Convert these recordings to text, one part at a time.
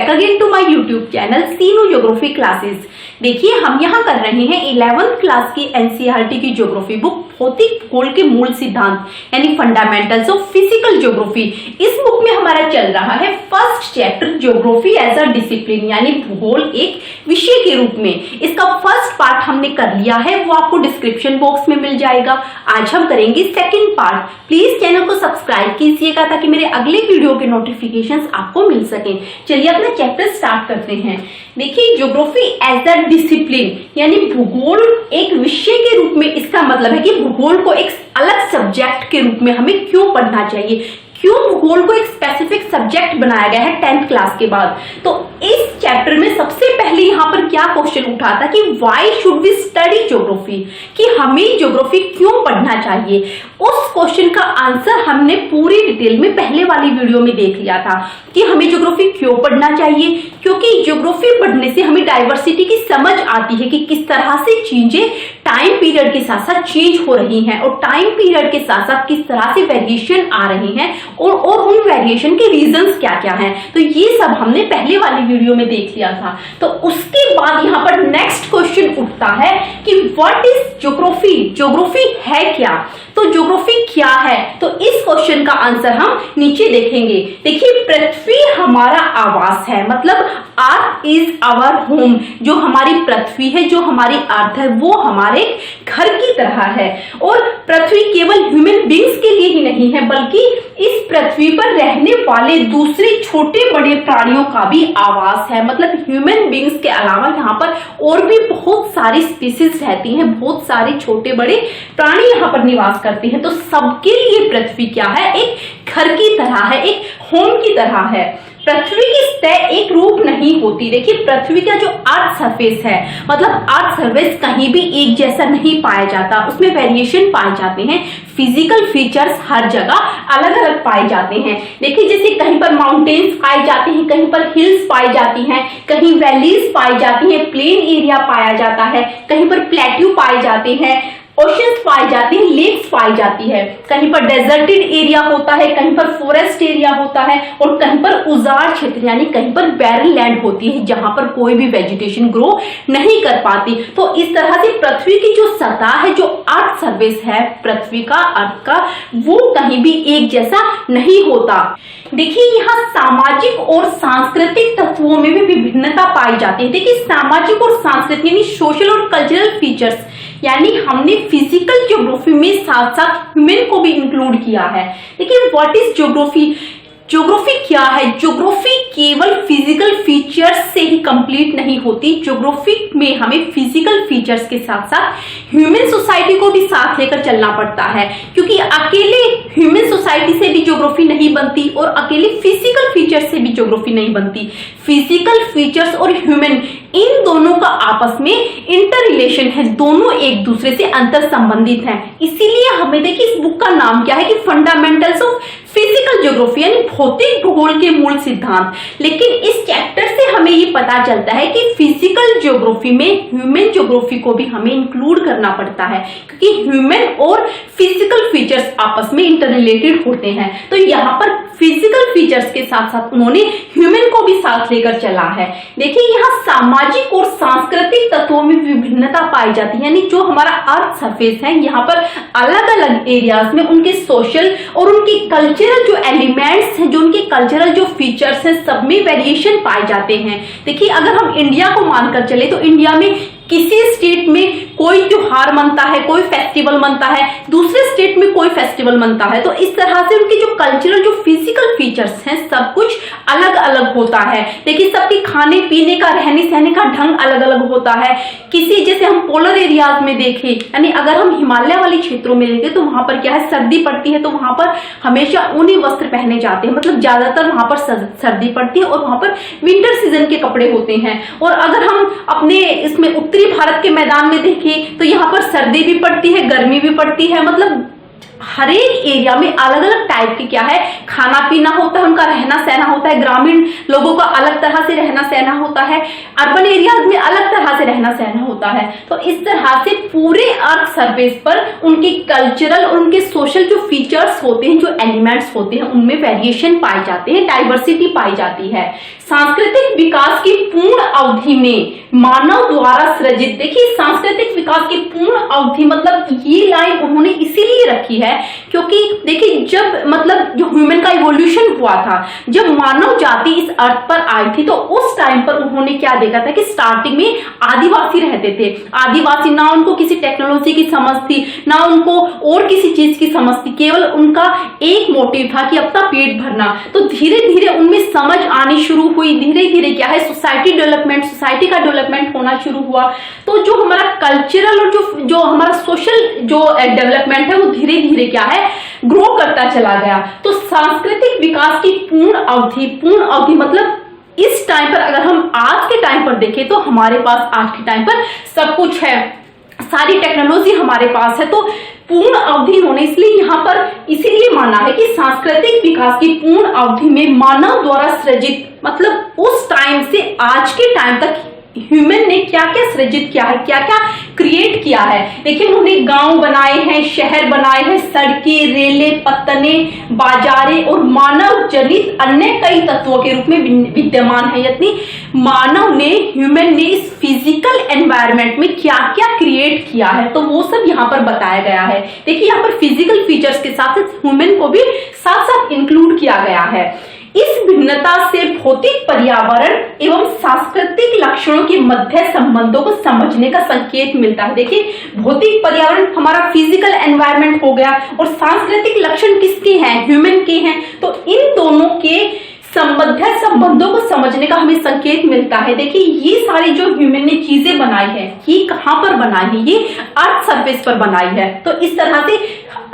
Back again to my YouTube channel Seenu geography classes. देखिए हम यहाँ कर रहे हैं 11th क्लास की एनसीईआरटी की ज्योग्राफी बुक भौतिक भूगोल के मूल सिद्धांत यानी फंडामेंटल्स ऑफ फिजिकल ज्योग्राफी। इस बुक में हमारा चल रहा है first chapter geography as a discipline यानी भूगोल एक विषय के रूप में। इसका फर्स्ट पार्ट हमने कर लिया है, वो आपको डिस्क्रिप्शन बॉक्स में मिल जाएगा। आज हम करेंगे सेकंड पार्ट। प्लीज चैनल को सब्सक्राइब कीजिएगा ताकि मेरे अगले वीडियो के नोटिफिकेशंस आपको मिल सके। चलिए अपना चैप्टर स्टार्ट करते हैं। देखिए ज्योग्राफी एज अ डिसिप्लिन यानी भूगोल एक विषय के रूप में, इसका मतलब है कि भूगोल को एक अलग सब्जेक्ट के रूप में हमें क्यों पढ़ना चाहिए, क्यों भूगोल को एक स्पेसिफिक सब्जेक्ट बनाया गया है 10th क्लास के बाद। तो इस चैप्टर में सबसे पहले यहाँ पर क्या क्वेश्चन उठा था कि why should we study geography, कि हमें ज्योग्राफी क्यों पढ़ना चाहिए। उस क्वेश्चन का आंसर हमने पूरी डिटेल में पहले वाली वीडियो में देख लिया था कि हमें ज्योग्राफी क्यों पढ़ना चाहिए, क्योंकि ज्योग्राफी पढ़ने से हमें डाइवर्सिटी की समझ आती है कि किस तरह से चीजें टाइम पीरियड के साथ साथ चेंज हो रही हैं और टाइम पीरियड के साथ साथ किस तरह से वेरिएशन आ रही हैं और उन वेरिएशन के रीजंस क्या क्या हैं। तो ये सब हमने पहले वाली वीडियो में देख लिया था। तो उसके बाद यहाँ पर नेक्स्ट क्वेश्चन उठता है कि व्हाट इज ज्योग्राफी, ज्योग्राफी है क्या। तो ज्योग्राफी क्या है, तो इस क्वेश्चन का आंसर हम नीचे देखेंगे। देखिए पृथ्वी हमारा आवास है, मतलब अर्थ इज आवर होम। जो हमारी पृथ्वी है, जो हमारी अर्थ है, वो हमारे घर की तरह है। और पृथ्वी केवल ह्यूमन बींग्स के लिए ही नहीं है, बल्कि इस पृथ्वी पर रहने वाले दूसरे छोटे बड़े प्राणियों का भी आवास है। मतलब ह्यूमन बींग्स के अलावा यहाँ पर और भी बहुत सारी स्पीसीज रहती हैं, बहुत सारे छोटे बड़े प्राणी यहाँ पर निवास करते हैं। तो सबके लिए पृथ्वी क्या है, एक घर की तरह है, एक होम की तरह है। पृथ्वी की सतह एक रूप नहीं होती। देखिए पृथ्वी का जो अर्थ सरफेस है, मतलब अर्थ सरफेस कहीं भी एक जैसा नहीं पाया जाता, उसमें वेरिएशन पाए जाते हैं। फिजिकल फीचर्स हर जगह अलग अलग पाए जाते हैं। देखिए जैसे कहीं पर माउंटेन्स पाए जाते हैं, कहीं पर हिल्स पाई जाती हैं, कहीं वैलीज पाई जाती हैं, प्लेन एरिया पाया जाता है, कहीं पर प्लेट्यू पाए जाते हैं, ओशंस पाई जाती है, लेक्स पाई जाती है, कहीं पर डेजर्टेड एरिया होता है, कहीं पर फॉरेस्ट एरिया होता है और कहीं पर उजाड़ क्षेत्र यानी कहीं पर बैरन लैंड होती है जहां पर कोई भी वेजिटेशन ग्रो नहीं कर पाती। तो इस तरह से पृथ्वी की जो सतह है, जो अर्थ सरफेस है पृथ्वी का, अर्थ का, वो कहीं भी एक जैसा नहीं होता। देखिए यहाँ सामाजिक और सांस्कृतिक तत्वों में भी विभिन्नता पाई जाती है। देखिए सामाजिक और सांस्कृतिक यानी सोशल और कल्चरल फीचर्स, यानी हमने फिजिकल ज्योग्राफी में साथ साथ ह्यूमन को भी इंक्लूड किया है। देखिए व्हाट इज ज्योग्राफी, ज्योग्राफी क्या है। ज्योग्राफी केवल फिजिकल फीचर्स से ही कंप्लीट नहीं होती। ज्योग्राफी में हमें फिजिकल फीचर्स के साथ साथ ह्यूमन सोसाइटी को भी साथ लेकर चलना पड़ता है, क्योंकि अकेले ह्यूमन सोसाइटी से भी ज्योग्राफी नहीं बनती और अकेले फिजिकल फीचर्स से भी ज्योग्राफी नहीं बनती। फिजिकल फीचर्स और ह्यूमन इन दोनों का आपस में इंटर रिलेशन है, दोनों एक दूसरे से अंतर संबंधित हैं। इसीलिए हमें देखिए इस बुक का नाम क्या है कि फंडामेंटल्स ऑफ फिजिकल ज्योग्राफी यानी भौतिक भूगोल के मूल सिद्धांत। लेकिन इस चैप्टर से हमें ये पता चलता है कि फिजिकल ज्योग्राफी में ह्यूमन ज्योग्राफी को भी हमें इंक्लूड करना पड़ता है, क्योंकि ह्यूमन और फिजिकल फीचर्स आपस में इंटर रिलेटेड होते हैं। तो यहाँ पर फिजिकल फीचर्स के साथ साथ उन्होंने ह्यूमन को भी साथ लेकर चला है। देखिए यहाँ सामाजिक और सांस्कृतिक तत्वों में विभिन्नता पाई जाती है, यानी जो हमारा अर्थ सरफेस है यहाँ पर अलग अलग एरियाज में उनके सोशल और उनके कल्चरल जो एलिमेंट्स हैं, जो उनके कल्चरल जो फीचर्स हैं, सब में वेरिएशन पाए जाते हैं। देखिए अगर हम इंडिया को मानकर चले तो इंडिया में किसी स्टेट में कोई त्योहार मनता है, कोई फेस्टिवल मनता है, दूसरे स्टेट में कोई फेस्टिवल मनता है। तो इस तरह से उनके जो कल्चरल जो फिजिकल फीचर्स हैं सब कुछ अलग अलग होता है। देखिए सबके खाने पीने का, रहने सहने का ढंग अलग अलग होता है। किसी जैसे हम पोलर एरियाज में देखें, यानी अगर हम हिमालय वाले क्षेत्रों में देखें तो वहां पर क्या है, सर्दी पड़ती है तो वहां पर हमेशा ऊनी वस्त्र पहने जाते हैं, मतलब ज्यादातर वहां पर सर्दी पड़ती है और वहां पर विंटर सीजन के कपड़े होते हैं। और अगर हम अपने इसमें उत्तरी भारत के मैदान में देखें तो यहाँ पर सर्दी भी पड़ती है, गर्मी भी पड़ती है, मतलब हर एक एरिया में अलग अलग टाइप के क्या है खाना पीना होता है, उनका रहना सहना होता है। ग्रामीण लोगों का अलग तरह से रहना सहना होता है, अर्बन एरियाज में अलग तरह से रहना सहना होता है। तो इस तरह से पूरे अर्थ सरफेस पर उनके कल्चरल और उनके सोशल जो फीचर्स होते हैं, जो एलिमेंट्स होते हैं, उनमें वेरिएशन पाए जाते हैं, डाइवर्सिटी पाई जाती है। सांस्कृतिक विकास की पूर्ण अवधि में मानव द्वारा सृजित, देखिए सांस्कृतिक विकास की पूर्ण अवधि मतलब ये लाइन उन्होंने इसीलिए रखी है क्योंकि देखिए जब मतलब जो ह्यूमन का इवोल्यूशन हुआ था, जब मानव जाति इस अर्थ पर आई थी, तो उस टाइम पर उन्होंने क्या देखा था कि स्टार्टिंग में आदिवासी रहते थे। आदिवासी ना उनको किसी टेक्नोलॉजी की समझ थी, ना उनको और किसी चीज की समझ थी, केवल उनका एक मोटिव था कि अपना पेट भरना। तो धीरे धीरे उनमें समझ आनी शुरू हुई, धीरे धीरे क्या है सोसाइटी डेवलपमेंट, सोसाइटी का डेवलपमेंट होना शुरू हुआ। तो जो हमारा कल्चरल और जो हमारा सोशल जो डेवलपमेंट है वो धीरे धीरे क्या है ग्रो करता चला गया। तो सांस्कृतिक विकास की पूर्ण अवधि मतलब इस टाइम पर अगर हम आज के टाइम पर देखें तो हमारे पास आज के टाइम पर सब कुछ है, सारी टेक्नोलॉजी हमारे पास है। तो पूर्ण अवधि होने इसलिए यहाँ पर इसीलिए माना है कि सांस्कृतिक विकास की पूर्ण अवधि में मानव द्वारा सृजित मतलब उस टाइम से आज के टाइम तक ह्यूमन ने क्या क्या सृजित किया है, क्या क्या क्रिएट किया है। देखिए उन्होंने गांव बनाए हैं, शहर बनाए हैं, सड़कें, रेलें, पत्तने, बाजारें और मानव जनित अन्य कई तत्वों के रूप में विद्यमान है। यानी मानव ने, ह्यूमन ने इस फिजिकल एनवायरनमेंट में क्या क्या क्रिएट किया है, तो वो सब यहाँ पर बताया गया है। देखिए यहाँ पर फिजिकल फीचर्स के साथ ह्यूमन को भी साथ साथ इंक्लूड किया गया है। इस भिन्नता से भौतिक पर्यावरण एवं सांस्कृतिक लक्षणों के मध्य संबंधों को समझने का संकेत मिलता है। देखिए भौतिक पर्यावरण हमारा फिजिकल एनवायरनमेंट हो गया और सांस्कृतिक लक्षण किसके हैं, ह्यूमन के हैं। तो इन दोनों के संबंधों को समझने का हमें संकेत मिलता है। देखिए ये सारी जो ह्यूमन ने चीजें बनाई है, ये कहां पर बनाई है, ये अर्थ सरफेस पर बनाई है। तो इस तरह से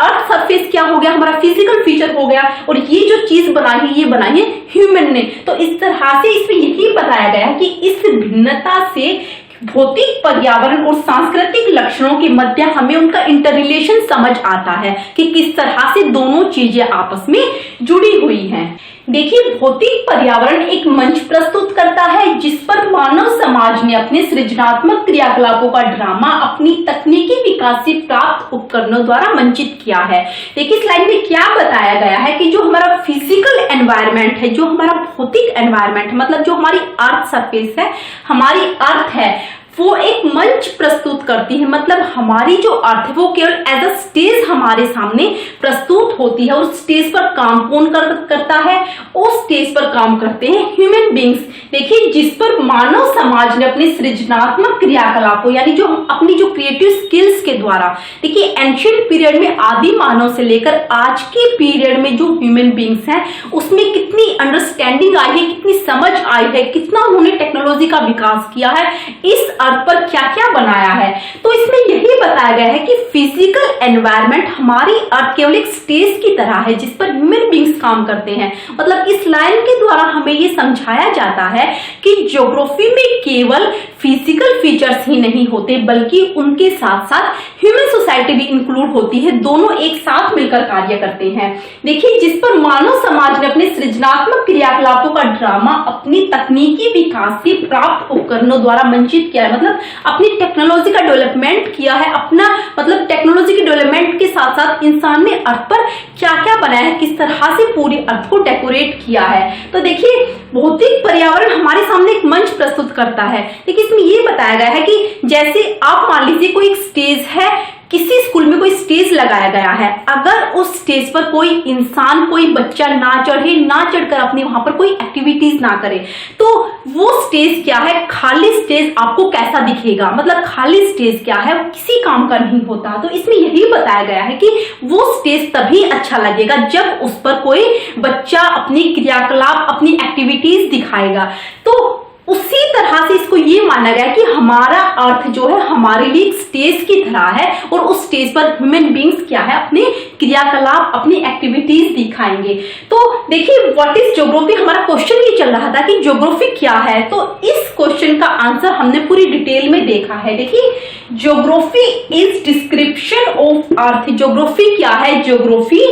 अर्थ सरफेस क्या हो गया, हमारा फिजिकल फीचर हो गया, और ये जो चीज बनाई है ये बनाई है ह्यूमन ने। तो इस तरह से इसमें यही बताया गया है कि इस भिन्नता से भौतिक पर्यावरण और सांस्कृतिक लक्षणों के मध्य हमें उनका इंटर रिलेशन समझ आता है कि किस तरह से दोनों चीजें आपस में जुड़ी हुई हैं। देखिए भौतिक पर्यावरण एक मंच प्रस्तुत करता है जिस पर मानव समाज ने अपने सृजनात्मक क्रियाकलापों का ड्रामा अपनी तकनीकी विकास से प्राप्त उपकरणों द्वारा मंचित किया है। देखिए स्लाइड में क्या बताया गया है कि जो हमारा फिजिकल एनवायरनमेंट है, जो हमारा भौतिक एनवायरनमेंट है, मतलब जो हमारी अर्थ सरफेस है, हमारी अर्थ है, वो एक मंच प्रस्तुत करती है। मतलब हमारी जो अर्थ है वो केवल एज अ स्टेज हमारे सामने प्रस्तुत होती है। उस स्टेज पर काम कौन करता है, उस स्टेज पर काम करते हैं ह्यूमन बींग्स। देखिए जिस पर मानव समाज ने अपने सृजनात्मक क्रियाकलापों यानी जो अपनी जो क्रिएटिव स्किल्स के द्वारा, देखिए एंशिएंट पीरियड में आदि मानव से लेकर आज के पीरियड में जो ह्यूमन बींग्स हैं उसमें कितनी अंडरस्टैंडिंग आई है, कितनी समझ आई है, कितना उन्होंने टेक्नोलॉजी का विकास किया है, इस अर्थ पर क्या क्या बनाया है। तो इसमें यही बताया गया है कि फिजिकल एनवायरनमेंट हमारी अर्थ केवल एक स्टेज की तरह है जिस पर ह्यूमन बींग्स काम करते हैं। मतलब इस लाइन के द्वारा हमें ये समझाया जाता है कि ज्योग्राफी में केवल फिजिकल फीचर्स ही नहीं होते बल्कि उनके साथ साथ ह्यूमन सोसाइटी भी इंक्लूड होती है, दोनों एक साथ मिलकर कार्य करते हैं। देखिए जिस पर मानव समाज ने अपने सृजनात्मक क्रियाकलापों का ड्रामा अपनी तकनीकी विकास से प्राप्त उपकरणों द्वारा मंचित किया है। मतलब अपनी टेक्नोलॉजी का डेवलपमेंट किया है, अपना मतलब टेक्नोलॉजी के डेवलपमेंट के साथ साथ इंसान ने अर्थ पर क्या क्या बनाया है, किस तरह से पूरी अर्थ को डेकोरेट किया है। तो देखिए भौतिक पर्यावरण हमारे सामने एक मंच प्रस्तुत करता है। देखिए इसमें ये बताया गया है कि जैसे आप मान लीजिए कोई एक स्टेज है, किसी स्कूल में कोई स्टेज लगाया गया है, अगर उस स्टेज पर कोई इंसान, कोई बच्चा ना चढ़कर अपने वहां पर कोई एक्टिविटीज ना करे, तो वो स्टेज क्या है, खाली स्टेज आपको कैसा दिखेगा। मतलब खाली स्टेज क्या है, किसी काम का नहीं होता। तो इसमें यही बताया गया है कि वो स्टेज तभी अच्छा लगेगा जब उस पर कोई बच्चा अपनी क्रियाकलाप, अपनी एक्टिविटीज दिखाएगा। तो उसी तरह से इसको ये माना गया कि हमारा अर्थ जो है हमारे लिए एक स्टेज की तरह है और उस स्टेज पर ह्यूमन बींग्स क्या है अपने क्रियाकलाप, अपनी एक्टिविटीज दिखाएंगे। तो देखिए व्हाट इज ज्योग्राफी, हमारा क्वेश्चन ये चल रहा था कि ज्योग्राफी क्या है। तो इस क्वेश्चन का आंसर हमने पूरी डिटेल में देखा है। देखिए geography is description of earth. Geography क्या है? ज्योग्राफी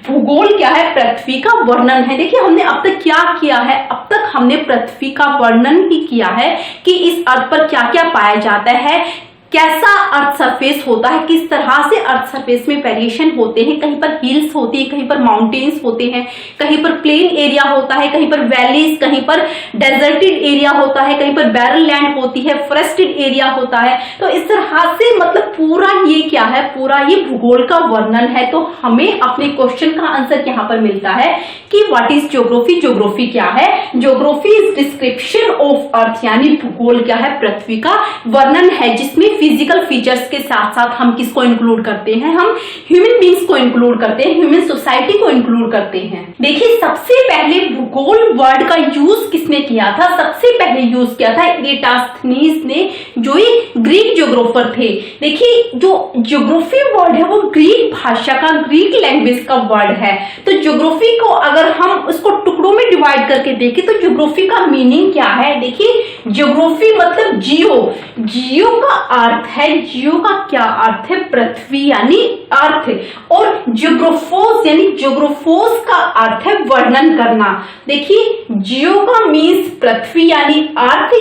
भूगोल क्या है? पृथ्वी का वर्णन है। देखिए हमने अब तक क्या किया है, अब तक हमने पृथ्वी का वर्णन ही किया है कि इस अर्थ पर क्या क्या पाया जाता है, कैसा अर्थ सरफेस होता है, किस तरह से अर्थ सरफेस में वेरिएशन होते हैं। कहीं पर हिल्स होती है, कहीं पर माउंटेन्स होते हैं, कहीं पर प्लेन एरिया होता है, कहीं पर वैलीज, कहीं पर डेजर्टेड एरिया होता है, कहीं पर बैरल लैंड होती है, फॉरेस्टेड एरिया होता है। तो इस तरह से मतलब पूरा ये क्या है, पूरा ये भूगोल का वर्णन है। तो हमें अपने क्वेश्चन का आंसर यहाँ पर मिलता है कि व्हाट इज ज्योग्राफी। ज्योग्राफी क्या है? Geography is description of earth, यानी भूगोल क्या है? पृथ्वी का वर्णन है, जिसमें फिजिकल फीचर्स के साथ साथ हम किसको इंक्लूड करते हैं? हम ह्यूमन बींग्स को इंक्लूड करते हैं, ह्यूमन सोसाइटी को इंक्लूड करते हैं। देखिए सबसे पहले भूगोल वर्ड का यूज किसने किया था? सबसे पहले यूज किया था इरेटास्थनीज ने, जो एक ग्रीक ज्योग्राफर थे। देखिए जो ज्योग्राफी वर्ड है वो ग्रीक भाषा का, ग्रीक लैंग्वेज का वर्ड है। तो ज्योग्राफी को अगर हम उसको टुकड़ों में डिवाइड करके देखें तो ज्योग्राफी का मीनिंग क्या है? देखिए ज्योग्राफी मतलब जियो, जियो का अर्थ है, जियो का क्या अर्थ है? पृथ्वी यानी अर्थ। और ज्योग्राफोस यानी ज्योग्राफोस का अर्थ है वर्णन करना। देखिए जियो का मीन्स पृथ्वी यानी अर्थ,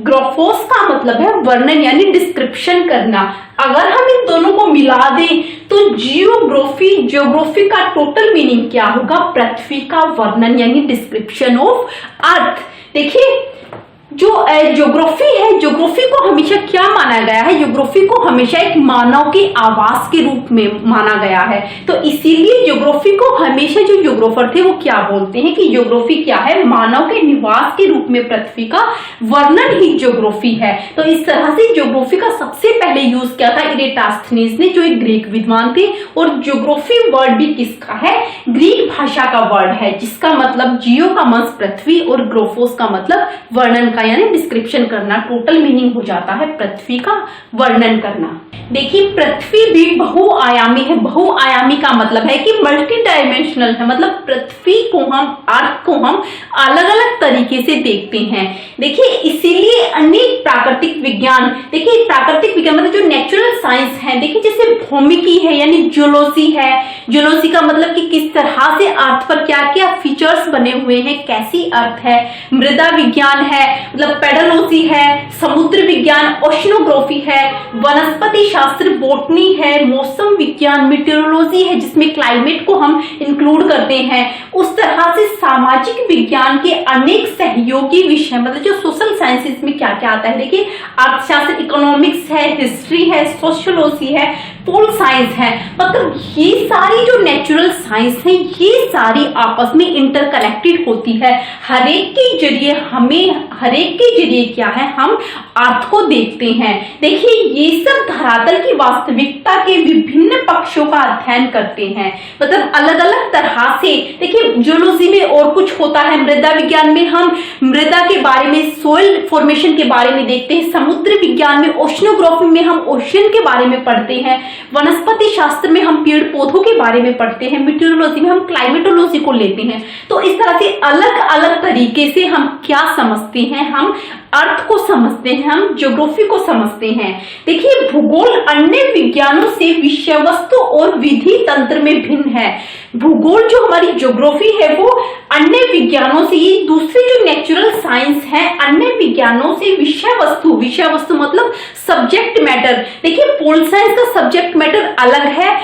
ग्राफोस का मतलब है वर्णन यानी डिस्क्रिप्शन करना। अगर हम इन दोनों को मिला दें तो जियोग्राफी, ज्योग्राफी का टोटल मीनिंग क्या होगा? पृथ्वी का वर्णन यानी डिस्क्रिप्शन ऑफ अर्थ। देखिए जो ज्योग्राफी है, ज्योग्राफी को हमेशा क्या माना गया है? ज्योग्राफी को हमेशा एक मानव के आवास के रूप में माना गया है। तो इसीलिए ज्योग्राफी को हमेशा जो ज्योग्राफर थे वो क्या बोलते हैं कि ज्योग्राफी क्या है? मानव के निवास के रूप में पृथ्वी का वर्णन ही ज्योग्राफी है। तो इस तरह से ज्योग्राफी का सबसे पहले यूज किया था इरेटास्थनीज ने, जो एक ग्रीक विद्वान थे। और ज्योग्राफी वर्ड भी किसका है? ग्रीक भाषा का वर्ड है, जिसका मतलब जियो का मींस पृथ्वी और ग्राफोस का मतलब वर्णन का यानी डिस्क्रिप्शन करना। टोटल मीनिंग हो जाता है पृथ्वी का वर्णन करना। देखिए पृथ्वी भी बहुआयामी है। बहुआयामी का मतलब है कि मल्टी डायमेंशनल है, मतलब पृथ्वी को हम, अर्थ को हम अलग अलग तरीके से देखते हैं। देखिए इसीलिए अनेक प्राकृतिक विज्ञान, देखिए प्राकृतिक विज्ञान मतलब जो नेचुरल साइंस है, देखिए जैसे भौमिकी है यानी जियोलॉजी है। जियोलॉजी का मतलब कि किस तरह से अर्थ पर क्या क्या फीचर्स बने हुए हैं, कैसी अर्थ है। मृदा विज्ञान है मतलब पेडोलॉजी है। समुद्र विज्ञान ओशनोग्राफी है। वनस्पति शास्त्र बोटनी है। मौसम विज्ञान मीटेरोलॉजी है, जिसमें क्लाइमेट को हम इंक्लूड करते हैं। उस तरह से सामाजिक विज्ञान के अनेक सहयोगी विषय, मतलब जो सोशल साइंसेस में क्या क्या आता है। देखिए अर्थशास्त्र, इकोनॉमिक्स है, हिस्ट्री है, सोशियोलॉजी है, पोल साइंस है। मतलब ये सारी जो नेचुरल साइंस है ये सारी आपस में इंटरकनेक्टेड होती है। हरेक के जरिए क्या है, हम अर्थ को देखते हैं। देखिए ये सब धरातल की वास्तविकता के विभिन्न पक्षों का अध्ययन करते हैं, मतलब अलग अलग तरह से। देखिए जियोलॉजी में और कुछ होता है, मृदा विज्ञान में हम मृदा के बारे में, सोइल फॉर्मेशन के बारे में देखते हैं। समुद्र विज्ञान में, ओशनोग्राफी में हम ओशन के बारे में पढ़ते हैं। वनस्पति शास्त्र में हम पेड़ पौधों के बारे में पढ़ते हैं। मीटेरोलॉजी में हम क्लाइमेटोलॉजी को लेते हैं। तो इस तरह से अलग अलग तरीके से हम क्या समझते हैं, हम अर्थ को समझते हैं, हम ज्योग्राफी को समझते हैं। देखिए भूगोल अन्य विज्ञानों से विषय वस्तु और विधि तंत्र में भिन्न है। भूगोल जो हमारी ज्योग्राफी है वो अन्य विज्ञानों से, ये दूसरी जो नेचुरल साइंस है, अन्य विज्ञानों से विषय वस्तु मतलब सब्जेक्ट मैटर। देखिए पोल साइंस का सब्जेक्ट मैटर अलग है,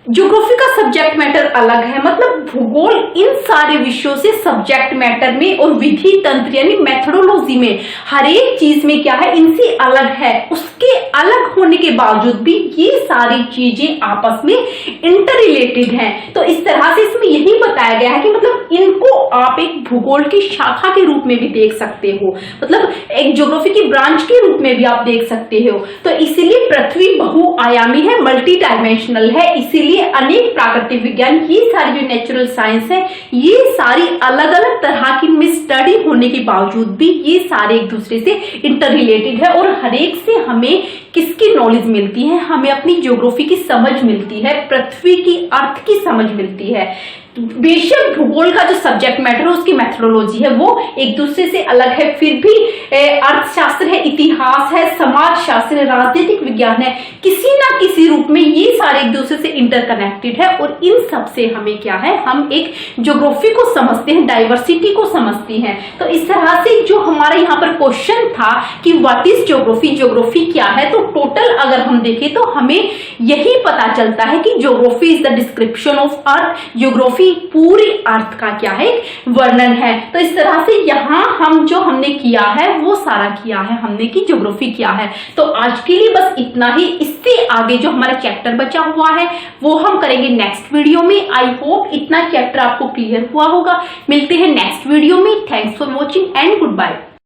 ज्योग्राफी का सब्जेक्ट मैटर अलग है। मतलब भूगोल इन सारे विषयों से सब्जेक्ट मैटर में और विधि तंत्र यानी मेथोडोलॉजी में, हर एक चीज में क्या है, इनसे अलग है। उसके अलग होने के बावजूद भी ये सारी चीजें आपस में इंटर रिलेटेड हैं। तो इस तरह से इसमें यही बताया गया है कि मतलब इनको आप एक भूगोल की शाखा के रूप में भी देख सकते हो, मतलब एक ज्योग्राफी की ब्रांच के रूप में भी आप देख सकते हो। तो इसीलिए पृथ्वी बहुआयामी है, मल्टी डायमेंशनल है। इसीलिए अनेक प्राकृतिक विज्ञान, ये सारी जो नेचुरल साइंस है, ये सारी अलग अलग तरह की में स्टडी होने के बावजूद भी ये सारे एक दूसरे से इंटर रिलेटेड है और हर एक से हमें किसकी नॉलेज मिलती है, हमें अपनी ज्योग्राफी की समझ मिलती है, पृथ्वी की अर्थ की समझ मिलती है। बेशक भूगोल का जो सब्जेक्ट मैटर है उसकी मेथोडोलॉजी है वो एक दूसरे से अलग है, फिर भी अर्थशास्त्र है, इतिहास है, समाज शास्त्र है, राजनीतिक विज्ञान है, किसी ना किसी रूप में ये सारे एक दूसरे से इंटरकनेक्टेड है। और इन सब से हमें क्या है, हम एक ज्योग्राफी को समझते हैं, डाइवर्सिटी को समझते हैं। तो इस तरह से जो हमारा यहाँ पर क्वेश्चन था कि व्हाट इज ज्योग्राफी, ज्योग्राफी क्या है, तो टोटल अगर हम देखें तो हमें यही पता चलता है कि geography is the description of earth, geography पूरी अर्थ का क्या है, वर्णन है। तो इस तरह से यहाँ हम जो हमने किया है वो सारा किया है हमने कि ज्योग्राफी क्या है। तो आज के लिए बस इतना ही, इससे आगे जो हमारा चैप्टर बचा हुआ है वो हम करेंगे नेक्स्ट वीडियो में। आई होप इतना चैप्टर आपको क्लियर हुआ होगा। मिलते हैं नेक्स्ट वीडियो में। Thanks for watching and good bye.